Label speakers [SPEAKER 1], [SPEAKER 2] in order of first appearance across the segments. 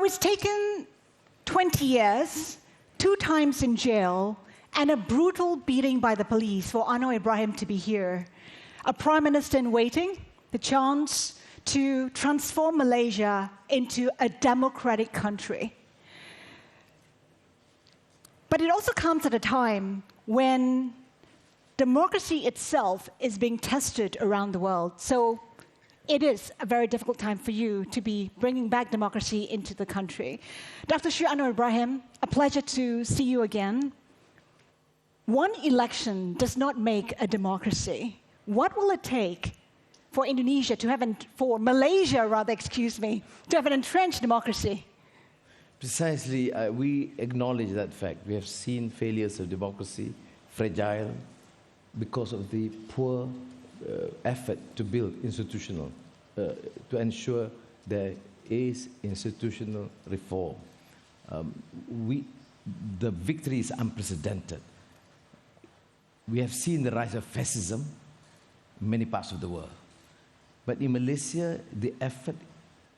[SPEAKER 1] Now, it's taken 20 years, 2 times in jail, and a brutal beating by the police for Anwar Ibrahim to be here. A prime minister in waiting, the chance to transform Malaysia into a democratic country. But it also comes at a time when democracy itself is being tested around the world. So it is a very difficult time for you to be bringing back democracy into the country. Dr. Sri Anwar Ibrahim, a pleasure to see you again. One election does not make a democracy. What will it take for Indonesia to have, for Malaysia rather, to have an entrenched democracy?
[SPEAKER 2] Precisely, we acknowledge that fact. We have seen failures of democracy, fragile, because of the poor effort to build institutional, to ensure there is institutional reform. The victory is unprecedented. We have seen the rise of fascism in many parts of the world. But in Malaysia, the effort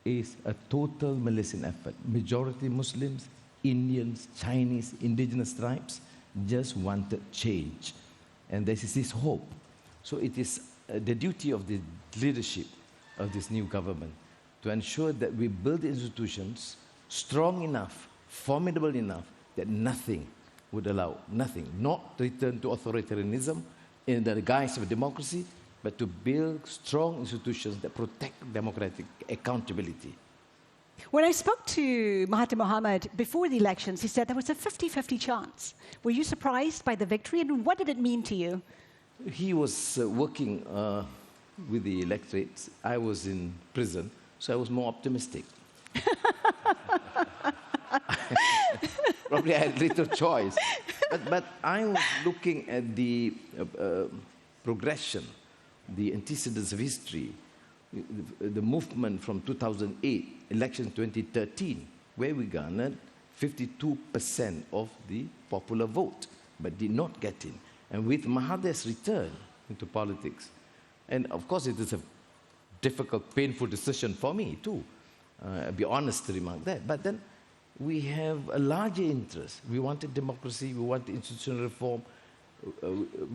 [SPEAKER 2] is a total Malaysian effort. Majority Muslims, Indians, Chinese, indigenous tribes just wanted change. And there is this hope. So it is the duty of the leadership of this new government to ensure that we build institutions strong enough, formidable enough, that nothing would allow, not return to authoritarianism in the guise of democracy, but to build strong institutions that protect democratic accountability.
[SPEAKER 1] When I spoke to Mahathir Mohamad before the elections, he said there was a 50-50 chance. Were you surprised by the victory, and what did it mean to you?
[SPEAKER 2] He was working with the electorate. I was in prison, so I was more optimistic. Probably I had little choice. But I was looking at the progression, the antecedents of history, the movement from 2008, election 2013, where we garnered 52% of the popular vote, but did not get in. And with Mahathir's return into politics, and of course it is a difficult, painful decision for me too, I'll be honest to remark that, but then we have a larger interest. We wanted democracy, we want institutional reform,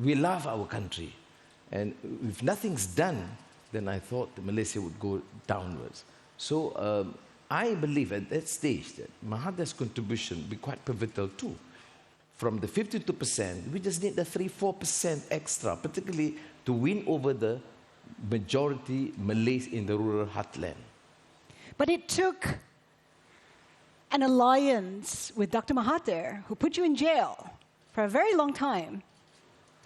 [SPEAKER 2] we love our country. And if nothing's done, then I thought that Malaysia would go downwards. So I believe at that stage that Mahathir's contribution would be quite pivotal too. From the 52%, we just need the 3-4% extra, particularly to win over the majority Malays in the rural heartland.
[SPEAKER 1] But it took an alliance with Dr. Mahathir, who put you in jail for a very long time,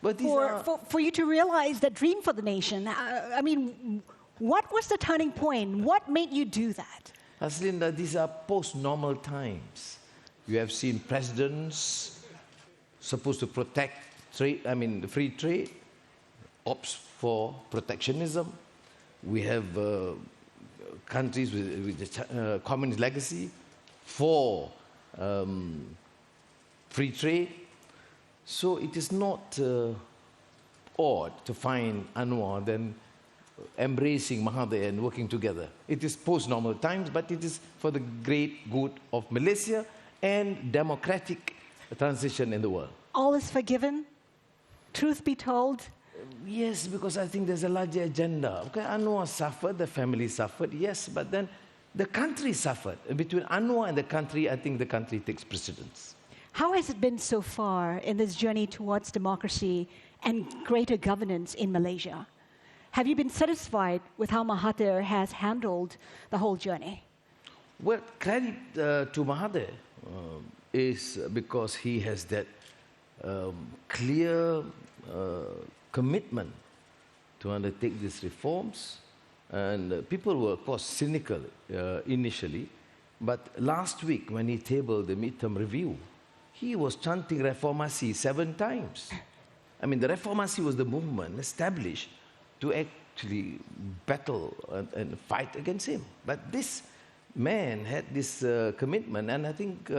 [SPEAKER 1] for you to realize that dream for the nation. I mean, what was the turning point? What made you do that?
[SPEAKER 2] Haslinda, these are post-normal times. You have seen presidents supposed to protect trade, the free trade, opts for protectionism. We have countries with the communist legacy for free trade. So it is not odd to find Anwar then embracing Mahathir and working together. It is post-normal times, but it is for the great good of Malaysia and democratic transition in the world.
[SPEAKER 1] All is forgiven? Truth be told?
[SPEAKER 2] Yes, because I think there's a larger agenda. Okay, Anwar suffered, the family suffered, yes, but then the country suffered. Between Anwar and the country, I think the country takes precedence.
[SPEAKER 1] How has it been so far in this journey towards democracy and greater governance in Malaysia? Have you been satisfied with how Mahathir has handled the whole journey?
[SPEAKER 2] Well, credit to Mahathir is because he has that clear commitment to undertake these reforms. And people were, of course, cynical initially. But last week, when he tabled the midterm review, he was chanting Reformasi 7 times. I mean, the Reformasi was the movement established to actually battle and fight against him. But this man had this commitment, and I think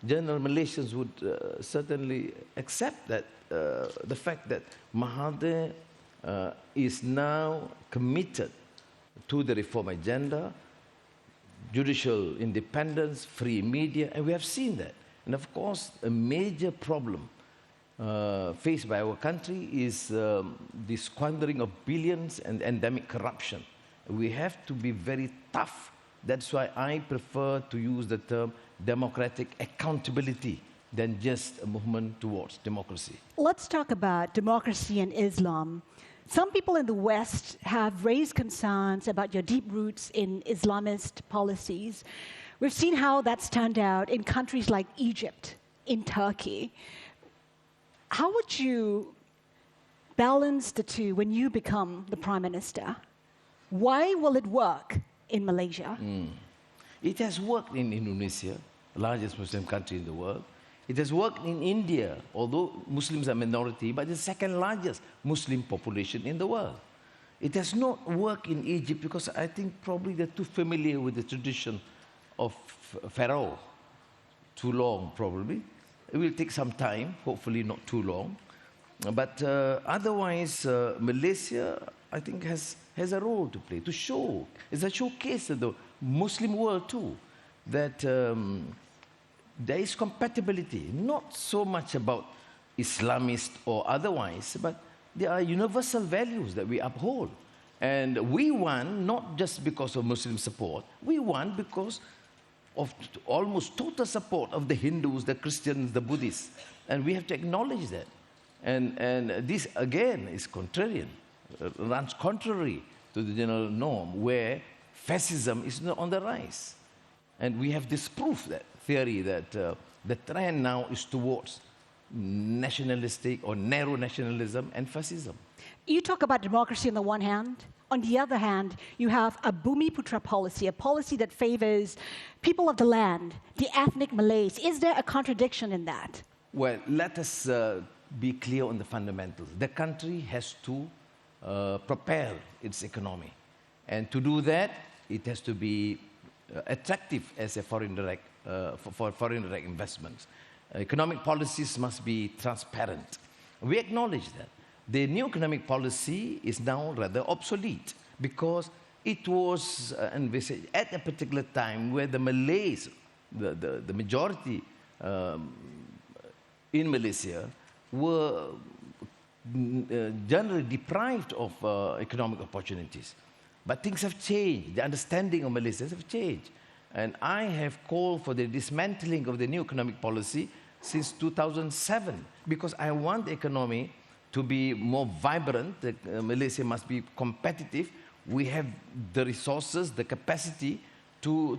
[SPEAKER 2] general Malaysians would certainly accept that the fact that Mahathir is now committed to the reform agenda, judicial independence, free media, and we have seen that. And of course, a major problem faced by our country is the squandering of billions and endemic corruption. We have to be very tough. That's why I prefer to use the term democratic accountability than just a movement towards democracy.
[SPEAKER 1] Let's talk about democracy and Islam. Some people in the West have raised concerns about your deep roots in Islamist policies. We've seen how that's turned out in countries like Egypt, in Turkey. How would you balance the two when you become the Prime Minister? Why will it work in Malaysia?
[SPEAKER 2] It has worked in Indonesia, the largest Muslim country in the world. It has worked in India, although Muslims are minority, but the second largest Muslim population in the world. It has not worked in Egypt because I think probably they're too familiar with the tradition of Pharaoh. Too long, probably. It will take some time, hopefully not too long. But otherwise, Malaysia, I think, has a role to play, to show. It's a showcase to the Muslim world too, that there is compatibility, not so much about Islamist or otherwise, but there are universal values that we uphold. And we won not just because of Muslim support, we won because of almost total support of the Hindus, the Christians, the Buddhists. And we have to acknowledge that. And this, again, is contrarian, runs contrary to the general norm, where fascism is on the rise. And we have disproved that theory that the trend now is towards nationalistic or narrow nationalism and fascism.
[SPEAKER 1] You talk about democracy on the one hand. On the other hand, you have a Bumiputra policy, a policy that favors people of the land, the ethnic Malays. Is there a contradiction in that?
[SPEAKER 2] Well, let us be clear on the fundamentals. The country has to propel its economy. And to do that, it has to be attractive as a foreign direct, for foreign direct investments. Economic policies must be transparent. We acknowledge that. The new economic policy is now rather obsolete because it was envisaged at a particular time where the Malays, the majority in Malaysia, were generally deprived of economic opportunities. But things have changed. The understanding of Malaysians have changed. And I have called for the dismantling of the new economic policy since 2007 because I want the economy to be more vibrant. Malaysia must be competitive. We have the resources, the capacity to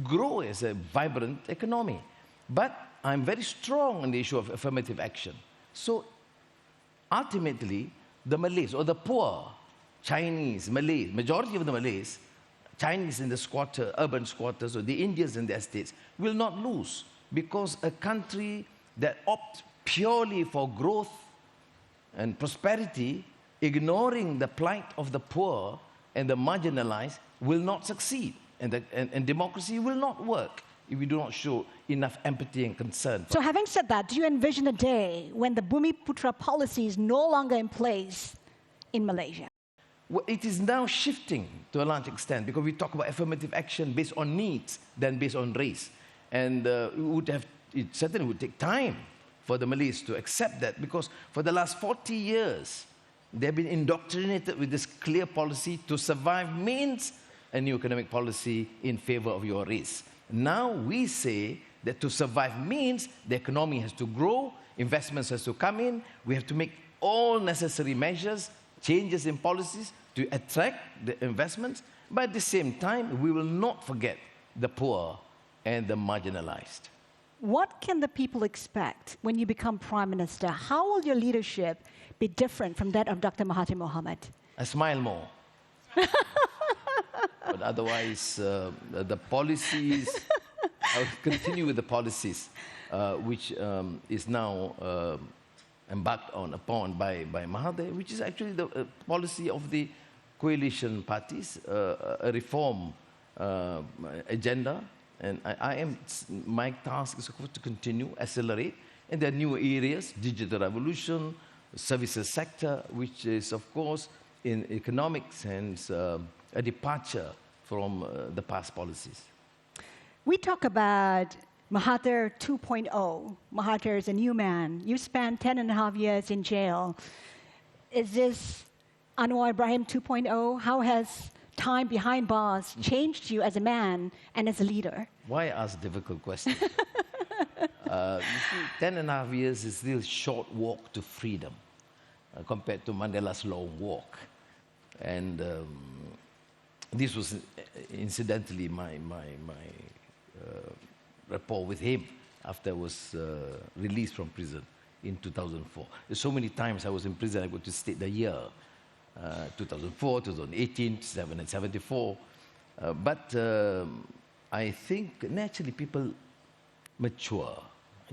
[SPEAKER 2] grow as a vibrant economy. But I'm very strong on the issue of affirmative action. So ultimately, the Malays or the poor, Chinese, Malays, majority of the Malays, Chinese in the urban squatters, or the Indians in the estates, will not lose because a country that opts purely for growth and prosperity, ignoring the plight of the poor and the marginalized, will not succeed. And democracy will not work if we do not show enough empathy and concern.
[SPEAKER 1] So having said that, do you envision a day when the Bumiputra policy is no longer in place in Malaysia?
[SPEAKER 2] Well, it is now shifting to a large extent because we talk about affirmative action based on needs than based on race. And it certainly would take time for the Malays to accept that because for the last 40 years, they've been indoctrinated with this clear policy to survive means a new economic policy in favor of your race. Now we say that to survive means the economy has to grow, investments has to come in, we have to make all necessary measures, changes in policies to attract the investments, but at the same time, we will not forget the poor and the marginalized.
[SPEAKER 1] What can the people expect when you become Prime Minister? How will your leadership be different from that of Dr. Mahathir Mohamad?
[SPEAKER 2] I smile more. But otherwise, the policies, I will continue with the policies, which is now embarked upon by Mahathir, which is actually the policy of the coalition parties, a reform agenda. And my task is to continue, accelerate. And there are new areas, digital revolution, services sector, which is, of course, in economic sense, a departure from the past policies.
[SPEAKER 1] We talk about Mahathir 2.0. Mahathir is a new man. You spent 10.5 years in jail. Is this Anwar Ibrahim 2.0? How has time behind bars changed you as a man and as a leader?
[SPEAKER 2] Why ask difficult questions? You see, 10.5 years is still a short walk to freedom compared to Mandela's long walk. And this was incidentally my rapport with him after I was released from prison in 2004. There's so many times I was in prison, I got to state the year, 2004, 2018, 1974. But I think naturally people mature,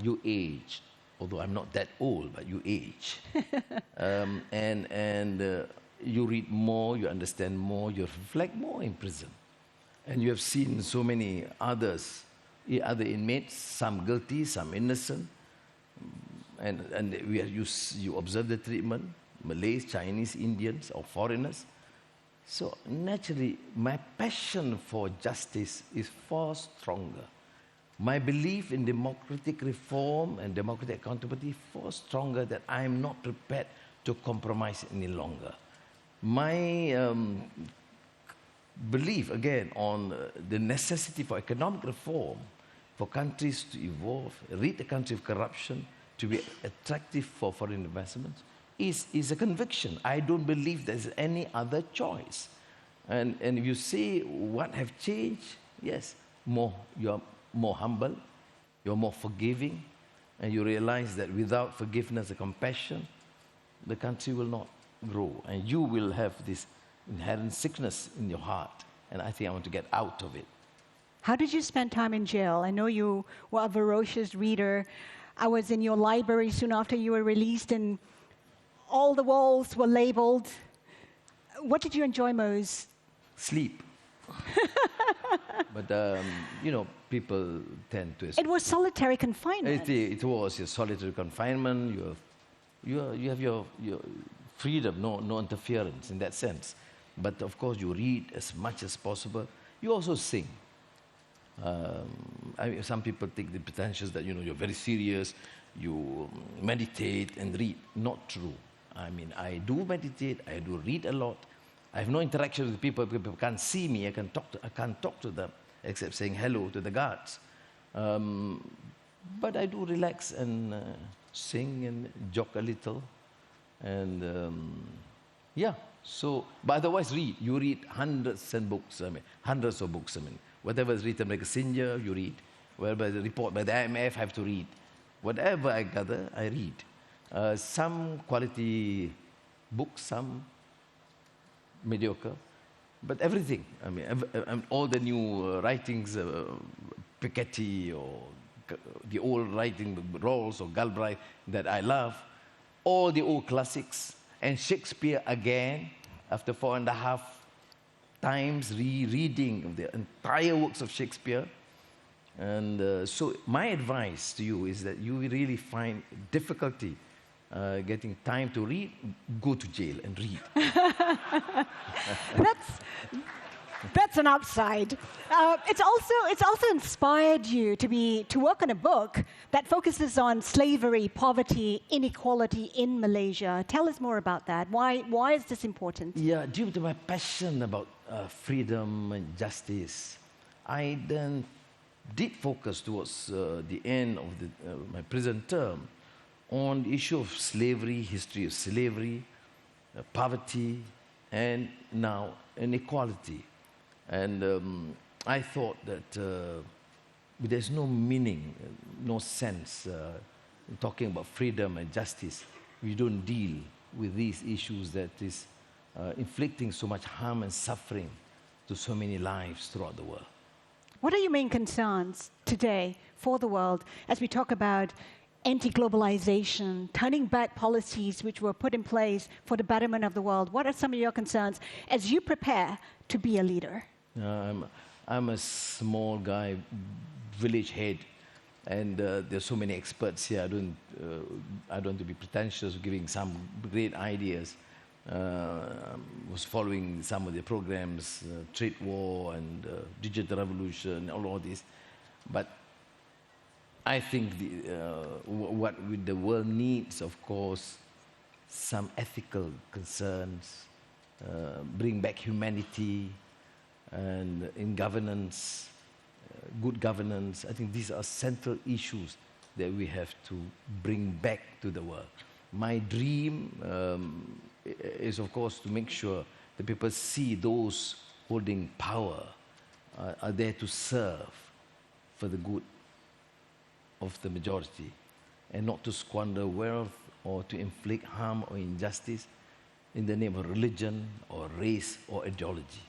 [SPEAKER 2] you age, although I'm not that old, but you age. and you read more, you understand more, you reflect more in prison. And you have seen so many other inmates, some guilty, some innocent. And you observe the treatment, Malays, Chinese, Indians, or foreigners. So naturally, my passion for justice is far stronger. My belief in democratic reform and democratic accountability is far stronger that I am not prepared to compromise any longer. My belief, again, on the necessity for economic reform, for countries to evolve, rid the country of corruption, to be attractive for foreign investments, is a conviction. I don't believe there's any other choice. And if you say what have changed, yes, you're more humble, you're more forgiving, and you realize that without forgiveness and compassion, the country will not grow, and you will have this inherent sickness in your heart. And I think I want to get out of it.
[SPEAKER 1] How did you spend time in jail? I know you were a voracious reader. I was in your library soon after you were released, and all the walls were labeled. What did you enjoy most?
[SPEAKER 2] Sleep. But, people tend to...
[SPEAKER 1] It was solitary confinement.
[SPEAKER 2] It was a solitary confinement. You have your freedom, no interference in that sense. But of course, you read as much as possible. You also sing. Some people take the pretensions that you're very serious, you meditate and read. Not true. I mean, I do meditate, I do read a lot. I have no interaction with people. People can't see me. I can't talk to them except saying hello to the guards. But I do relax and sing and joke a little. And so, but otherwise read. You read hundreds of books. Whatever is written by Kissinger, you read. Whatever the report by the IMF, I have to read. Whatever I gather, I read. Some quality books, some mediocre, but everything. All the new writings, Piketty or the old writing, Rawls or Galbraith that I love, all the old classics, and Shakespeare again, after 4.5 times rereading the entire works of Shakespeare. And so my advice to you is that you really find difficulty getting time to read, go to jail and read.
[SPEAKER 1] That's an upside. It's also inspired you to work on a book that focuses on slavery, poverty, inequality in Malaysia. Tell us more about that. Why is this important?
[SPEAKER 2] Yeah, due to my passion about freedom and justice, I then did focus towards the end of my prison term on the issue of slavery, history of slavery, poverty, and now inequality. And I thought that there's no meaning, no sense in talking about freedom and justice. We don't deal with these issues that is inflicting so much harm and suffering to so many lives throughout the world.
[SPEAKER 1] What are your main concerns today for the world as we talk about anti-globalization, turning back policies which were put in place for the betterment of the world? What are some of your concerns as you prepare to be a leader?
[SPEAKER 2] I'm a small guy, village head, and there's so many experts here. I don't want to be pretentious, giving some great ideas. was following some of the programs, trade war and digital revolution, all this. But I think what the world needs, of course, some ethical concerns, bring back humanity, and in governance, good governance. I think these are central issues that we have to bring back to the world. My dream is, of course, to make sure that people see those holding power are there to serve for the good of the majority and not to squander wealth or to inflict harm or injustice in the name of religion or race or ideology.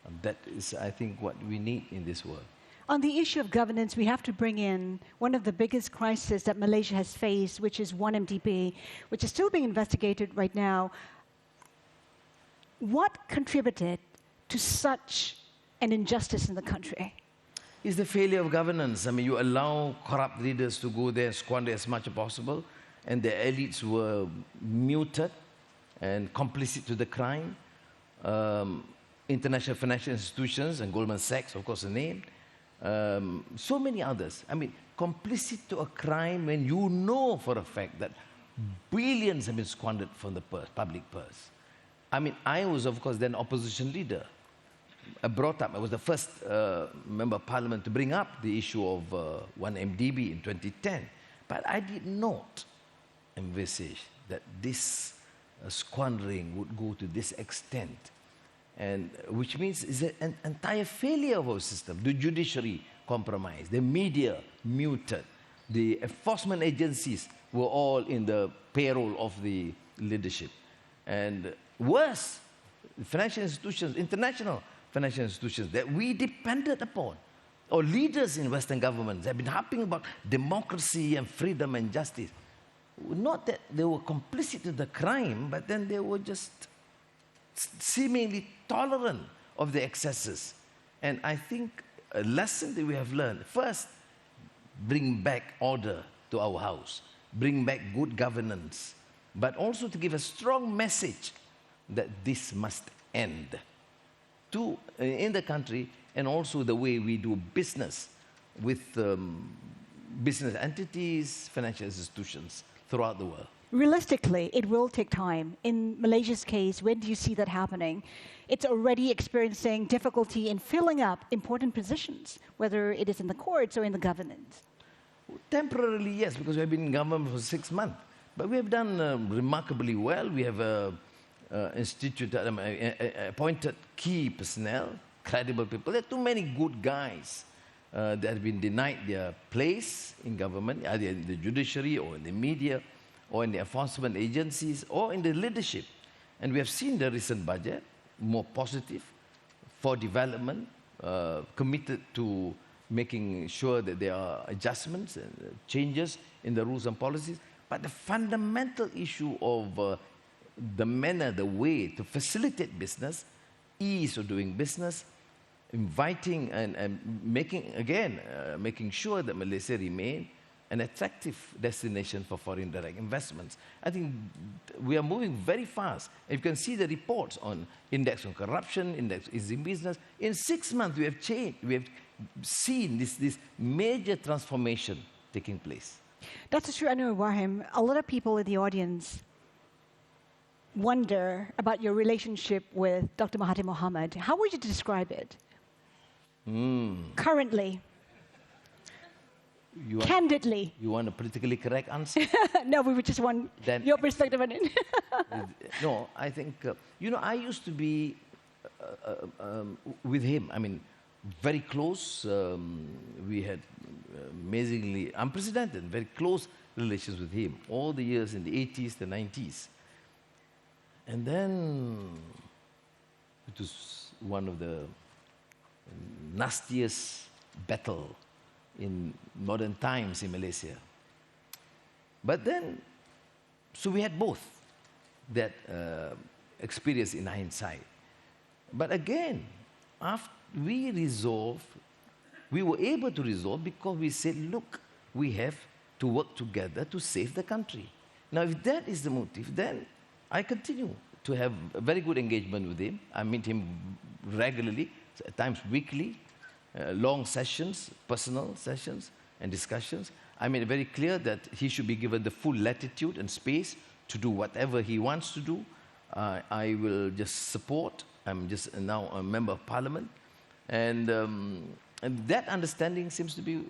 [SPEAKER 2] And that is, I think, what we need in this world.
[SPEAKER 1] On the issue of governance, we have to bring in one of the biggest crises that Malaysia has faced, which is 1MDB, which is still being investigated right now. What contributed to such an injustice in the country?
[SPEAKER 2] It's the failure of governance. I mean, you allow corrupt leaders to go there and squander as much as possible, and the elites were muted and complicit to the crime. International financial institutions, and Goldman Sachs, of course, are named. So many others. I mean, complicit to a crime when you know for a fact that billions have been squandered from the public purse. I mean, I was, of course, then opposition leader. I was the first member of parliament to bring up the issue of 1MDB in 2010. But I did not envisage that this squandering would go to this extent. And which means it's an entire failure of our system. The judiciary compromised, the media muted, the enforcement agencies were all in the payroll of the leadership. And worse, financial institutions, international financial institutions that we depended upon, or leaders in Western governments have been harping about democracy and freedom and justice. Not that they were complicit in the crime, but then they were just seemingly tolerant of the excesses. And I think a lesson that we have learned, first, bring back order to our house, bring back good governance, but also to give a strong message that this must end in the country, and also the way we do business with business entities, financial institutions throughout the world.
[SPEAKER 1] Realistically, it will take time. In Malaysia's case, when do you see that happening? It's already experiencing difficulty in filling up important positions, whether it is in the courts or in the government.
[SPEAKER 2] Temporarily, yes, because we have been in government for 6 months. But we have done remarkably well. We have appointed key personnel, credible people. There are too many good guys that have been denied their place in government, either in the judiciary or in the media, or in the enforcement agencies, or in the leadership. And we have seen the recent budget, more positive, for development, committed to making sure that there are adjustments and changes in the rules and policies. But the fundamental issue of the manner, the way to facilitate business, ease of doing business, inviting and making sure that Malaysia remain an attractive destination for foreign direct investments. I think we are moving very fast. And you can see the reports on index on corruption, index is in business. In 6 months, we have changed. We have seen this major transformation taking place.
[SPEAKER 1] Dr. Sri Anwar Ibrahim, a lot of people in the audience wonder about your relationship with Dr. Mahathir Mohamad. How would you describe it? Currently. Candidly.
[SPEAKER 2] You want a politically correct answer?
[SPEAKER 1] No, we just want your perspective on it.
[SPEAKER 2] No, I think, I used to be with him. I mean, very close. We had amazingly unprecedented, very close relations with him all the years in the 80s, the 90s. And then it was one of the nastiest battle in modern times in Malaysia. But then, so we had both that experience in hindsight. But again, after we were able to resolve because we said, look, we have to work together to save the country. Now, if that is the motive, then I continue to have a very good engagement with him. I meet him regularly, at times weekly, long sessions, personal sessions and discussions. I made it very clear that he should be given the full latitude and space to do whatever he wants to do. I will just support. I'm just now a member of parliament. And that understanding seems to be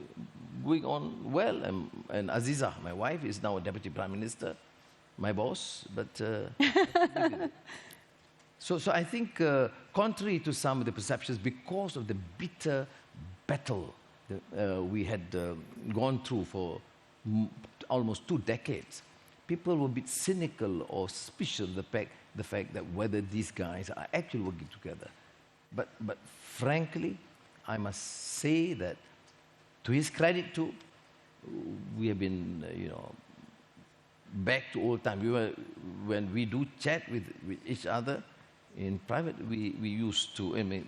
[SPEAKER 2] going on well. And Aziza, my wife, is now a deputy prime minister, my boss. But so I think, contrary to some of the perceptions, because of the bitter battle that we had gone through for almost 2 decades, people were a bit cynical or suspicious of the fact that whether these guys are actually working together. But frankly, I must say that, to his credit too, we have been, back to old time. When we do chat with each other in private, we used to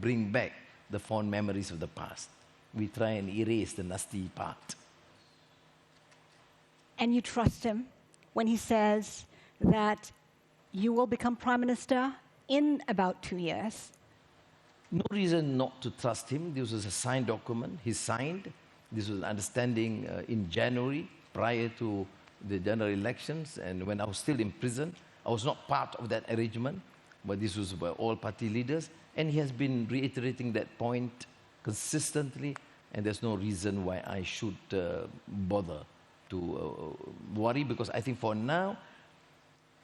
[SPEAKER 2] bring back the fond memories of the past. We try and erase the nasty part.
[SPEAKER 1] And you trust him when he says that you will become prime minister in about 2 years?
[SPEAKER 2] No reason not to trust him. This was a signed document. He signed. This was an understanding in January, prior to the general elections. And when I was still in prison, I was not part of that arrangement, but this was by all party leaders. And he has been reiterating that point consistently, and there's no reason why I should bother to worry, because I think for now,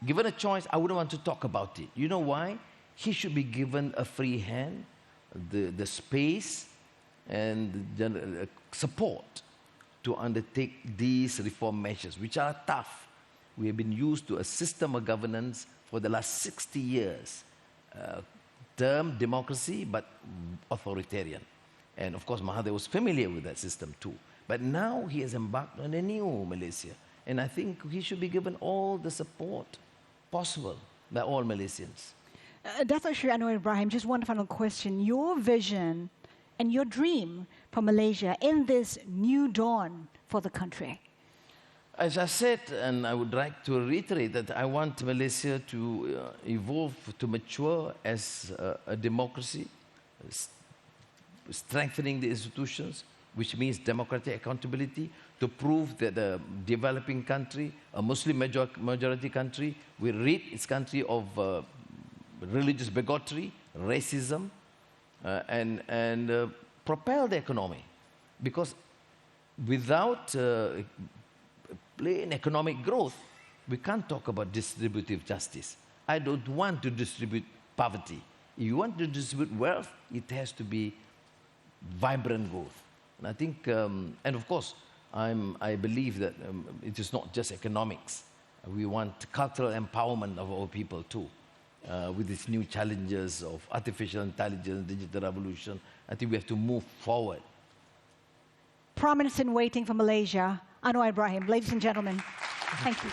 [SPEAKER 2] given a choice, I wouldn't want to talk about it. You know why? He should be given a free hand, the space and the support to undertake these reform measures, which are tough. We have been used to a system of governance for the last 60 years. Term democracy, but authoritarian. And of course, Mahathir was familiar with that system too. But now he has embarked on a new Malaysia. And I think he should be given all the support possible by all Malaysians.
[SPEAKER 1] Dato' Sri Anwar Ibrahim, just one final question. Your vision and your dream for Malaysia in this new dawn for the country?
[SPEAKER 2] As I said, and I would like to reiterate, that I want Malaysia to evolve, to mature as a democracy, strengthening the institutions, which means democratic accountability, to prove that a developing country, a Muslim majority country, will rid its country of religious bigotry, racism, and propel the economy. Because without plain economic growth, we can't talk about distributive justice. I don't want to distribute poverty. If you want to distribute wealth, it has to be vibrant growth. And I think, and of course, I believe that it is not just economics. We want cultural empowerment of our people too. With these new challenges of artificial intelligence, digital revolution, I think we have to move forward.
[SPEAKER 1] Prime Minister in waiting for Malaysia, Anwar Ibrahim. Ladies and gentlemen, thank you.